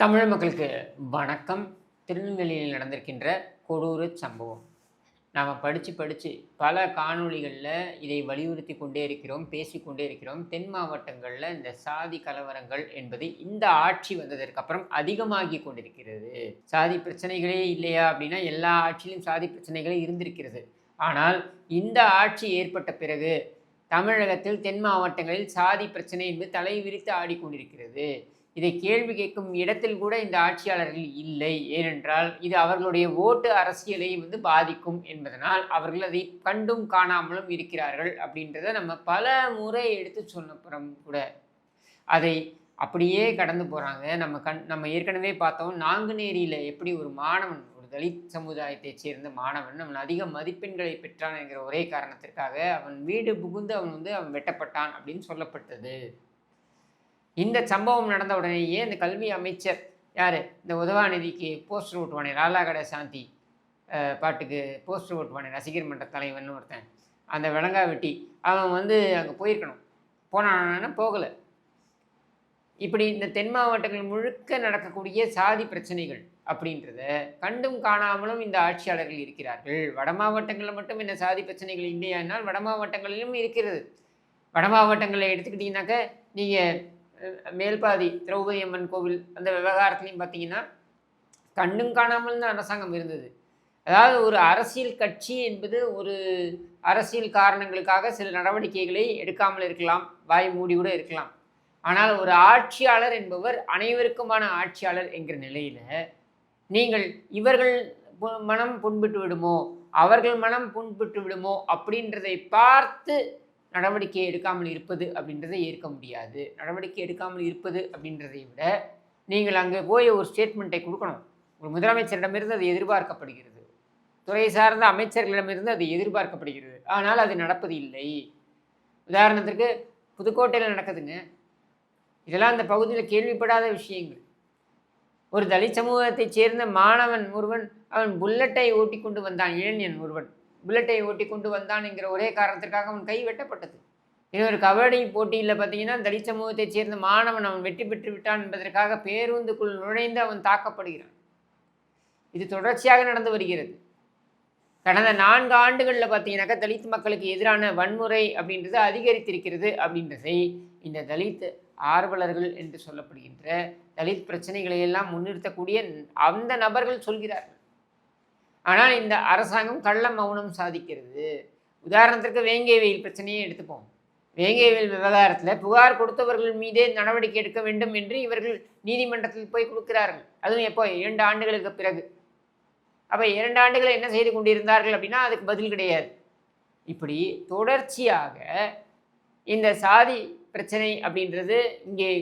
தமிழ் மக்களுக்கு வணக்கம். திருநெல்வேலியில் நடந்திருக்கின்ற கொடூர சம்பவம். நாம் படித்து பல காணொளிகளில் இதை வலியுறுத்தி கொண்டே இருக்கிறோம், பேசிக்கொண்டே இருக்கிறோம். தென் மாவட்டங்களில் இந்த சாதி கலவரங்கள் என்பது இந்த ஆட்சி வந்ததற்கு அப்புறம் அதிகமாகி கொண்டிருக்கிறது. சாதி பிரச்சனைகளே இல்லையா அப்படின்னா, எல்லா ஆட்சியிலும் சாதி பிரச்சனைகளே இருந்திருக்கிறது. ஆனால் இந்த ஆட்சி ஏற்பட்ட பிறகு தமிழகத்தில் தென் மாவட்டங்களில் சாதி பிரச்சனை என்பது தலைவிரித்து ஆடிக்கொண்டிருக்கிறது. இதை கேள்வி கேட்கும் இடத்தில் கூட இந்த ஆட்சியாளர்கள் இல்லை. ஏனென்றால் இது அவர்களுடைய ஓட்டு அரசியலை பாதிக்கும் என்பதனால் அவர்கள் அதை கண்டும் காணாமலும் இருக்கிறார்கள் அப்படின்றத நம்ம பல முறை எடுத்து சொன்னப்புறம் கூட அதை அப்படியே கடந்து போகிறாங்க. நம்ம ஏற்கனவே பார்த்தோம், நாங்குநேரியில் எப்படி ஒரு மாணவன், ஒரு தலித் சமுதாயத்தைச் சேர்ந்த மாணவன் அவன் அதிக மதிப்பெண்களை பெற்றான் என்கிற ஒரே காரணத்திற்காக அவன் வீடு புகுந்து அவன் வெட்டப்பட்டான் அப்படின்னு சொல்லப்பட்டது. இந்த சம்பவம் நடந்த உடனேயே இந்த கல்வி அமைச்சர் யார், இந்த உதவாநிதிக்கு போஸ்டர் ஓட்டுவானே, லாலா கடை சாந்தி பாட்டுக்கு போஸ்டர் ஓட்டுவானே, ரசிகர் மன்ற தலைவன் ஒருத்தன், அந்த விலங்கா வெட்டி அவன் அங்கே போயிருக்கணும். போனான்னா போகலை. இப்படி இந்த தென் மாவட்டங்கள் முழுக்க நடக்கக்கூடிய சாதி பிரச்சனைகள் அப்படின்றத கண்டும் காணாமலும் இந்த ஆட்சியாளர்கள் இருக்கிறார்கள். வட மாவட்டங்களில் மட்டும் இந்த சாதி பிரச்சனைகள் இல்லையானால் வட மாவட்டங்களிலும் இருக்கிறது. வட மாவட்டங்களை எடுத்துக்கிட்டிங்கனாக்க நீங்கள் மேல்பாதி திரௌபதி அம்மன் கோவில் அந்த விவகாரத்துலையும் பார்த்தீங்கன்னா கண்டும் காணாமல் தான் அரசாங்கம் இருந்தது. அதாவது ஒரு அரசியல் கட்சி என்பது ஒரு அரசியல் காரணங்களுக்காக சில நடவடிக்கைகளை எடுக்காமல் இருக்கலாம், வாய் மூடி கூட இருக்கலாம். ஆனால் ஒரு ஆட்சியாளர் என்பவர் அனைவருக்குமான ஆட்சியாளர் என்கிற நிலையில் நீங்கள் இவர்கள் மனம் புண்பட்டு விடுமோ, அவர்கள் மனம் புண்பட்டு விடுமோ அப்படின்றதை பார்த்து நடவடிக்கை எடுக்காமல் இருப்பது அப்படின்றதை ஏற்க முடியாது. நடவடிக்கை எடுக்காமல் இருப்பது அப்படின்றதை விட நீங்கள் அங்கே போய் ஒரு ஸ்டேட்மெண்ட்டை கொடுக்கணும். ஒரு முதலமைச்சரிடமிருந்து அது எதிர்பார்க்கப்படுகிறது, துறை சார்ந்த அமைச்சர்களிடமிருந்து அது எதிர்பார்க்கப்படுகிறது. ஆனால் அது நடப்பது இல்லை. உதாரணத்திற்கு புதுக்கோட்டையில் நடக்குதுங்க. இதெல்லாம் அந்த பகுதியில் கேள்விப்படாத விஷயங்கள். ஒரு தலித் சமூகத்தைச் சேர்ந்த மாணவன் ஒருவன் அவன் புல்லட்டை ஓட்டி கொண்டு வந்தான், இளைஞன் ஒருவன் புல்லட்டை ஓட்டி கொண்டு வந்தான் என்கிற ஒரே காரணத்திற்காக அவன் கை வெட்டப்பட்டது. இன்னொரு கபடி போட்டியில் பார்த்தீங்கன்னா தலித் சமூகத்தைச் சேர்ந்த மாணவன் அவன் வெற்றி பெற்று விட்டான் என்பதற்காக பேருந்துக்குள் நுழைந்து அவன் தாக்கப்படுகிறான். இது தொடர்ச்சியாக நடந்து வருகிறது. கடந்த 4 ஆண்டுகளில் பார்த்தீங்கன்னாக்கா தலித் மக்களுக்கு எதிரான வன்முறை அப்படின்றது அதிகரித்திருக்கிறது அப்படின்றதை இந்த தலித் ஆர்வலர்கள் என்று சொல்லப்படுகின்ற தலித் பிரச்சனைகளை எல்லாம் முன்னிறுத்தக்கூடிய அந்த நபர்கள் சொல்கிறார்கள். ஆனால் இந்த அரசாங்கம் கள்ள மௌனம் சாதிக்கிறது. உதாரணத்திற்கு வேங்கை வெயில் பிரச்சனையை எடுத்துப்போம். வேங்கை வெயில் விவகாரத்தில் புகார் கொடுத்தவர்கள் மீதே நடவடிக்கை எடுக்க வேண்டும் என்று இவர்கள் நீதிமன்றத்தில் போய் கொடுக்கிறார்கள். அதுவும் எப்போ, 2 ஆண்டுகளுக்கு பிறகு. அப்போ 2 ஆண்டுகளை என்ன செய்து கொண்டிருந்தார்கள் அப்படின்னா அதுக்கு பதில் கிடையாது. இப்படி தொடர்ச்சியாக இந்த சாதி பிரச்சனை அப்படின்றது இங்கே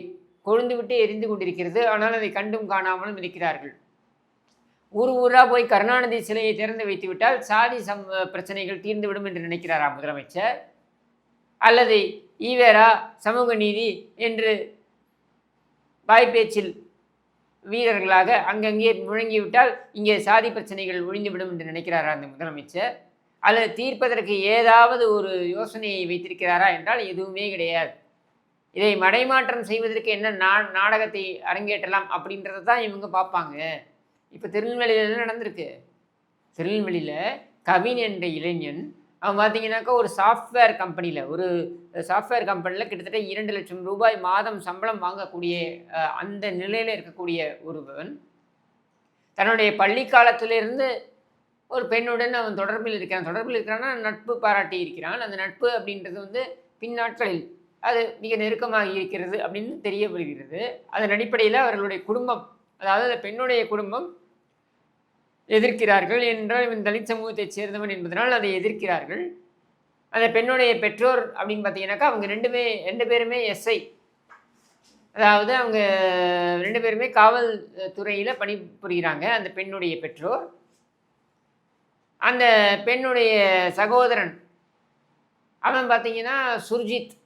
கொழுந்து விட்டு எரிந்து கொண்டிருக்கிறது. ஆனால் அதை கண்டும் காணாமலும் இருக்கிறார்கள். ஊராக போய் கருணாநிதி சிலையை திறந்து வைத்து விட்டால் சாதி பிரச்சனைகள் தீர்ந்துவிடும் என்று நினைக்கிறாரா முதலமைச்சர்? அல்லது ஈவேரா சமூக நீதி என்று வாய்ப்பேச்சில் வீரர்களாக அங்கங்கே முழங்கிவிட்டால் இங்கே சாதி பிரச்சனைகள் ஒழிந்துவிடும் என்று நினைக்கிறாரா அந்த முதலமைச்சர்? அல்லது தீர்ப்பதற்கு ஏதாவது ஒரு யோசனையை வைத்திருக்கிறாரா என்றால் எதுவுமே கிடையாது. இதை மடைமாற்றம் செய்வதற்கு என்ன நாடகத்தை அரங்கேற்றலாம் அப்படின்றத தான் இவங்க பார்ப்பாங்க. இப்போ திருநெல்வேலியில் என்ன நடந்திருக்கு? திருநெல்வேலியில் கவின் என்ற இளைஞன் அவன் பார்த்தீங்கன்னாக்கா ஒரு சாஃப்ட்வேர் கம்பெனியில் கிட்டத்தட்ட 2 லட்சம் ரூபாய் மாதம் சம்பளம் வாங்கக்கூடிய அந்த நிலையில் இருக்கக்கூடிய ஒருவன் தன்னுடைய பள்ளி காலத்திலிருந்து ஒரு பெண்ணுடன் அவன் தொடர்பில் இருக்கிறான்னா நட்பு பாராட்டி இருக்கிறான். அந்த நட்பு அப்படின்றது பின்னாட்களில் அது மிக நெருக்கமாக இருக்கிறது அப்படின்னு தெரிய வருகிறது. அதன் அடிப்படையில் அவர்களுடைய குடும்பம், அதாவது அந்த பெண்ணுடைய குடும்பம் எதிர்க்கிறார்கள். என்றால் இவன் தலித் சமூகத்தைச் சேர்ந்தவன் என்பதனால் அதை எதிர்க்கிறார்கள். அந்த பெண்ணுடைய பெற்றோர் அப்படின்னு பார்த்தீங்கன்னாக்கா அவங்க 2 பேருமே எஸ்ஐ, அதாவது அவங்க 2 பேருமே காவல்துறையில் பணிபுரிகிறாங்க. அந்த பெண்ணுடைய பெற்றோர், அந்த பெண்ணுடைய சகோதரன் அவன் பார்த்தீங்கன்னா சுர்ஜித்,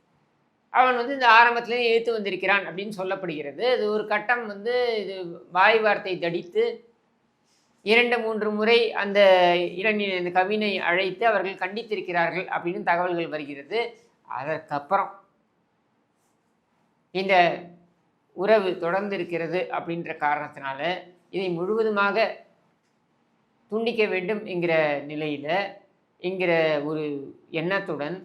அவன் இந்த ஆரம்பத்திலேயே எதிர்த்து வந்திருக்கிறான் அப்படின்னு சொல்லப்படுகிறது. இது ஒரு கட்டம் இது வாய் வார்த்தை தடித்து 2-3 முறை அந்த இளைஞன் இந்த கவினை அழைத்து அவர்கள் கண்டித்திருக்கிறார்கள் அப்படின்னு தகவல்கள் வருகிறது. அதற்கப்புறம் இந்த உறவு தொடர்ந்து இருக்கிறது அப்படின்ற காரணத்தினால இதை முழுவதுமாக துண்டிக்க வேண்டும் என்கிற நிலையில் என்கிற ஒரு எண்ணத்துடன்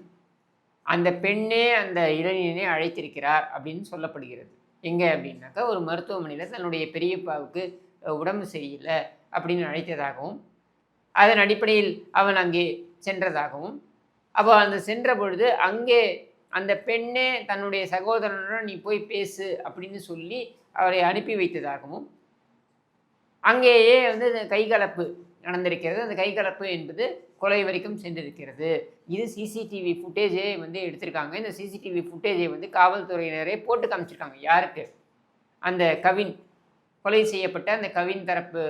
அந்த பெண்ணே அந்த இளைஞனை அழைத்திருக்கிறார் அப்படின்னு சொல்லப்படுகிறது. எங்கே அப்படின்னாக்கா ஒரு மருத்துவமனையில் தன்னுடைய பெரியப்பாவுக்கு உடம்பு சரியில்லை அப்படின்னு அழைத்ததாகவும் அதன் அடிப்படையில் அவன் அங்கே சென்றதாகவும் அப்போ அந்த சென்ற பொழுது அங்கே அந்த பெண்ணே தன்னுடைய சகோதரனுடன் நீ போய் பேசு அப்படின்னு சொல்லி அவரை அனுப்பி வைத்ததாகவும் அங்கேயே வந்து கைகலப்பு நடந்திருக்கிறது. அந்த கைகலப்பு என்பது கொலை வரைக்கும் சென்றிருக்கிறது. இது சிசிடிவி ஃபுட்டேஜே வந்து எடுத்திருக்காங்க. இந்த சிசிடிவி ஃபுட்டேஜை வந்து காவல்துறையினரே போட்டு காமிச்சிருக்காங்க. யாருக்கு? அந்த கவின் கொலை செய்யப்பட்ட அந்த கவின் தரப்பு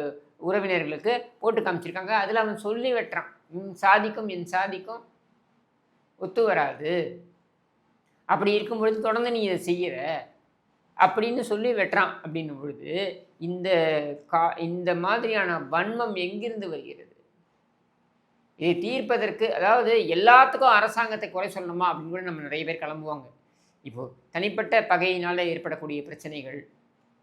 உறவினர்களுக்கு போட்டு காமிச்சிருக்காங்க. அதில் அவன் சொல்லி வெட்டுறான், என் சாதிக்கும் ஒத்து வராது, அப்படி இருக்கும் பொழுது தொடர்ந்து நீ இதை செய்கிற அப்படின்னு சொல்லி வெட்டுறான். அப்படின்னும் பொழுது இந்த மாதிரியான வன்மம் எங்கிருந்து வருகிறது? இதை தீர்ப்பதற்கு, அதாவது எல்லாத்துக்கும் அரசாங்கத்தை குறை சொல்லணுமா அப்படின்னு கூட நம்ம நிறைய பேர் கிளம்புவாங்க. இப்போது தனிப்பட்ட பகையினால் ஏற்படக்கூடிய பிரச்சனைகள்,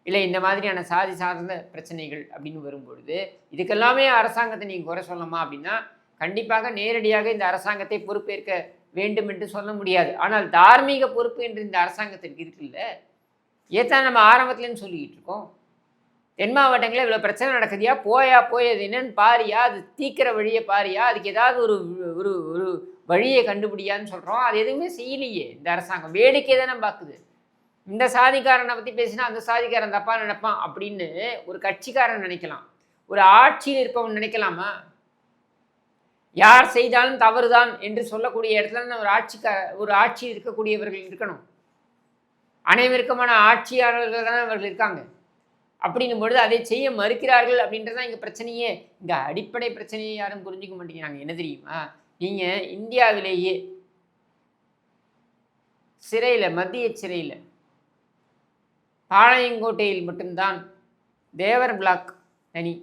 இல்லை இந்த மாதிரியான சாதி சார்ந்த பிரச்சனைகள் அப்படின்னு வரும்பொழுது இதுக்கெல்லாமே அரசாங்கத்தை நீங்கள் குறை சொல்லணுமா அப்படின்னா கண்டிப்பாக நேரடியாக இந்த அரசாங்கத்தை பொறுப்பேற்க வேண்டும் என்று சொல்ல முடியாது. ஆனால் தார்மீக பொறுப்பு என்று இந்த அரசாங்கத்திற்கு இருக்குல்ல. ஏத்தான் நம்ம ஆரம்பத்துலேருந்து சொல்லிக்கிட்டு இருக்கோம். தென் மாவட்டங்களில் இவ்வளோ பிரச்சனை நடக்குதியா, போய் அது என்னன்னு பாரியா, அது தீக்கிற வழியை பாரியா, அதுக்கு ஏதாவது ஒரு ஒரு ஒரு வழியை கண்டுபிடியான்னு சொல்கிறோம். அது எதுவுமே செய்யலையே இந்த அரசாங்கம். வேடிக்கை தானே பார்க்குது. இந்த சாதிக்காரனை பற்றி பேசினா அந்த சாதிக்காரன் தப்பாக நினைப்பான் அப்படின்னு ஒரு கட்சிக்காரன் நினைக்கலாம், ஒரு ஆட்சியில் இருப்பவன் நினைக்கலாமா? யார் செய்தாலும் தவறுதான் என்று சொல்லக்கூடிய இடத்துல ஒரு ஆட்சியில் இருக்கக்கூடியவர்கள் இருக்கணும். அனைவருக்குமான ஆட்சியாளர்கள் தானே அவர்கள் இருக்காங்க. அப்படின்னும் பொழுது அதை செய்ய மறுக்கிறார்கள் அப்படின்றதான் இங்கே பிரச்சனையே. இந்த அடிப்படை பிரச்சனையை யாரும் புரிஞ்சிக்க மாட்டேங்கிறாங்க. என்ன தெரியுமா? நீங்கள் இந்தியாவிலேயே சிறையில், மத்திய சிறையில் பாளையங்கோட்டையில் மட்டும்தான் தேவர் பிளாக் தனி,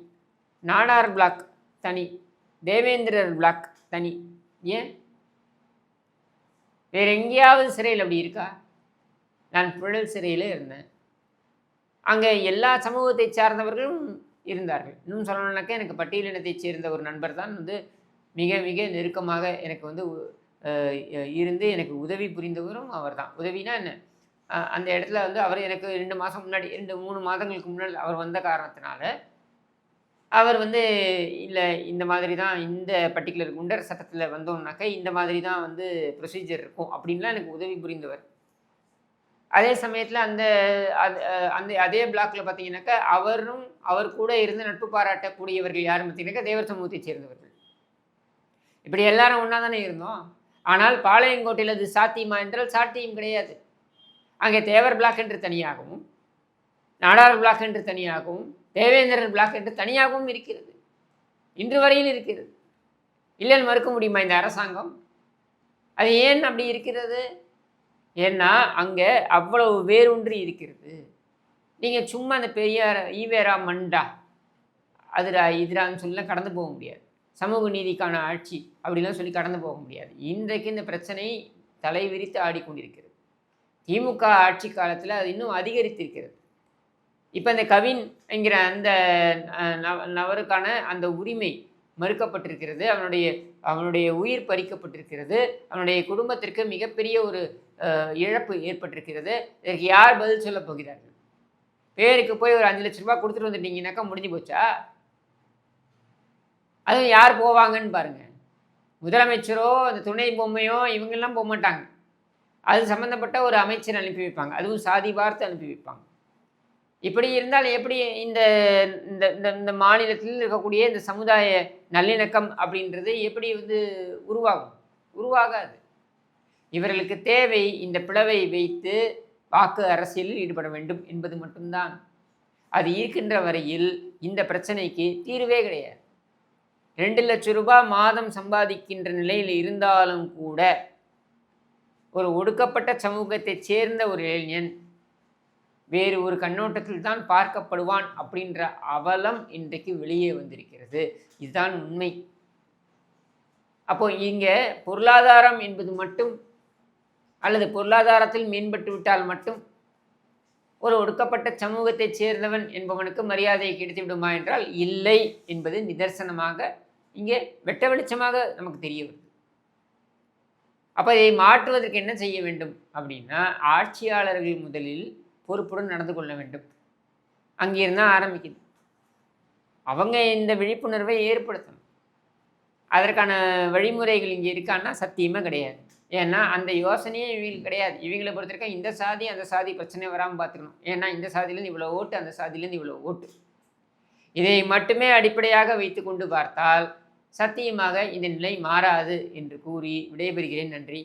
நாடார் பிளாக் தனி, தேவேந்திரர் பிளாக் தனி. ஏன் வேற எங்கேயாவது சிறையில் அப்படி இருக்கா? நான் புழல் சிறையில் இருந்தேன். அங்கே எல்லா சமூகத்தை சார்ந்தவர்களும் இருந்தார்கள். இன்னும் சொல்லணும்னாக்கா எனக்கு பட்டியலினத்தை சேர்ந்த ஒரு நண்பர் தான் வந்து மிக மிக நெருக்கமாக எனக்கு வந்து இருந்து எனக்கு உதவி புரிந்தவரும் அவர் தான். உதவினா என்ன, அந்த இடத்துல வந்து அவர் எனக்கு 2 மாதம் முன்னாடி, 2-3 மாதங்களுக்கு முன்னாடி அவர் வந்த காரணத்தினால அவர் வந்து இல்லை இந்த மாதிரி தான், இந்த பர்டிகுலர் குண்டர் சட்டத்தில் வந்தோம்னாக்கா இந்த மாதிரி தான் வந்து ப்ரொசீஜர் இருக்கும் அப்படின்லாம் எனக்கு உதவி புரிந்தவர். அதே சமயத்தில் அதே பிளாக்கில் பார்த்தீங்கன்னாக்கா அவர் கூட இருந்து நட்பு பாராட்டக்கூடியவர்கள் யாரும் பார்த்தீங்கன்னாக்கா தேவர் சமூகத்தை சேர்ந்தவர்கள். இப்படி எல்லாரும் ஒன்றா தானே இருந்தோம். ஆனால் பாளையங்கோட்டையில் அது சாத்தியமா என்றால் சாத்தியம் கிடையாது. அங்கே தேவர் பிளாக் என்று தனியாகவும், நாடார் பிளாக் என்று தனியாகவும், தேவேந்திரர் பிளாக் என்று தனியாகவும் இருக்கிறது. இன்று வரையில் இருக்கிறது. இல்லைன்னு மறுக்க முடியுமா இந்த அரசாங்கம்? அது ஏன் அப்படி இருக்கிறது? ஏன்னா அங்கே அவ்வளவு வேரூன்றி இருக்கிறது. நீங்கள் சும்மா அந்த பெரியார் ஈவேரா மண்டா அதுரா இதுரான்னு சொல்லலாம் கடந்து போக முடியாது. சமூக நீதிக்கான ஆட்சி அப்படிலாம் சொல்லி கடந்து போக முடியாது. இன்றைக்கு இந்த பிரச்சனை தலைவிரித்து ஆடிக்கொண்டிருக்கிறது. திமுக ஆட்சி காலத்தில் அது இன்னும் அதிகரித்திருக்கிறது. இப்போ இந்த கவின் என்கிற அந்த நபருக்கான அந்த உரிமை மறுக்கப்பட்டிருக்கிறது. அவனுடைய உயிர் பறிக்கப்பட்டிருக்கிறது. அவனுடைய குடும்பத்திற்கு மிகப்பெரிய ஒரு இழப்பு ஏற்பட்டிருக்கிறது. இதற்கு யார் பதில் சொல்ல போகிறார்கள்? பேருக்கு போய் ஒரு 5 லட்ச ரூபா கொடுத்துட்டு வந்துட்டீங்கன்னாக்கா முடிஞ்சு போச்சா? அதுவும் யார் போவாங்கன்னு பாருங்கள். முதலமைச்சரோ அந்த துணை பொம்மையோ இவங்கெல்லாம் போக மாட்டாங்க. அது சம்மந்தப்பட்ட ஒரு அமைச்சர் அனுப்பி வைப்பாங்க. அதுவும் சாதி பார்த்து அனுப்பி வைப்பாங்க. இப்படி இருந்தால் எப்படி இந்த இந்த மாநிலத்தில் இருக்கக்கூடிய இந்த சமுதாய நல்லிணக்கம் அப்படின்றது எப்படி வந்து உருவாகாது. இவர்களுக்கு தேவை இந்த பிளவை வைத்து வாக்கு அரசியலில் ஈடுபட வேண்டும் என்பது மட்டும்தான். அது இருக்கின்ற வரையில் இந்த பிரச்சனைக்கு தீர்வே கிடையாது. 2 லட்சம் ரூபாய் மாதம் சம்பாதிக்கின்ற நிலையில் இருந்தாலும் கூட ஒரு ஒடுக்கப்பட்ட சமூகத்தை சேர்ந்த ஒரு இளைஞன் வேறு ஒரு கண்ணோட்டத்தில் தான் பார்க்கப்படுவான் அப்படின்ற அவலம் இன்றைக்கு வெளியே வந்திருக்கிறது. இதுதான் உண்மை. அப்போ இங்கே பொருளாதாரம் என்பது மட்டும் அல்லது பொருளாதாரத்தில் மேம்பட்டு விட்டால் மட்டும் ஒரு ஒடுக்கப்பட்ட சமூகத்தைச் சேர்ந்தவன் என்பவனுக்கு மரியாதையை கிடைத்து விடுமா என்றால் இல்லை என்பது நிதர்சனமாக இங்கே வெட்ட வெளிச்சமாக நமக்கு தெரிய வருது. அப்போ இதை மாற்றுவதற்கு என்ன செய்ய வேண்டும் அப்படின்னா, ஆட்சியாளர்கள் முதலில் பொறுப்புடன் நடந்து கொள்ள வேண்டும். அங்கிருந்து தான் ஆரம்பிக்குது. அவங்க இந்த விழிப்புணர்வை ஏற்படுத்தணும். அதற்கான வழிமுறைகள் இங்கே இருக்கான்னா சத்தியமாக கிடையாது. ஏன்னா அந்த யோசனையே இவங்களுக்கு கிடையாது. இவங்களை பொறுத்தவரைக்கும் இந்த சாதி அந்த சாதி பிரச்சனை வராமல் பார்த்துக்கணும். ஏன்னா இந்த சாதியிலேருந்து இவ்வளோ ஓட்டு, அந்த சாதியிலேருந்து இவ்வளோ ஓட்டு. இதை மட்டுமே அடிப்படையாக வைத்து கொண்டு பார்த்தால் சத்தியமாக இந்த நிலை மாறாது என்று கூறி விடைபெறுகிறேன். நன்றி.